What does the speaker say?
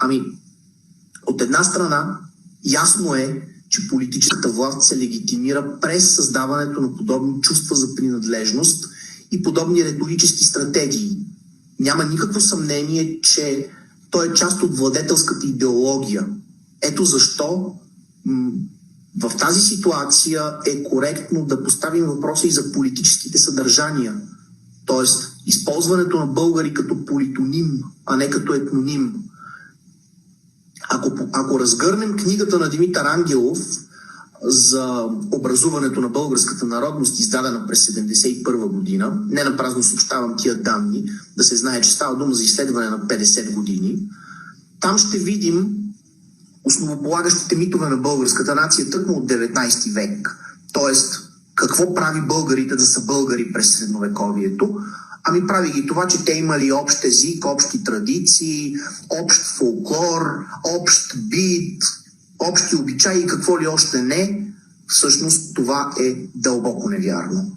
Ами, от една страна, ясно е, че политическата власт се легитимира през създаването на подобни чувства за принадлежност и подобни риторически стратегии. Няма никакво съмнение, че той е част от владетелската идеология. Ето защо в тази ситуация е коректно да поставим въпроса и за политическите съдържания. Тоест, използването на българи като политоним, а не като етноним. Ако разгърнем книгата на Димитър Ангелов за образуването на българската народност, издадена през 1971 година, не напразно съобщавам тия данни, да се знае, че става дума за изследване на 50 години, там ще видим основополагащите митове на българската нация тъкмо от 19 век. Тоест, какво прави българите да са българи през средновековието? Ами прави ги това, че те имали общ език, общи традиции, общ фолклор, общ бит, общи обичаи и какво ли още не. Всъщност това е дълбоко невярно.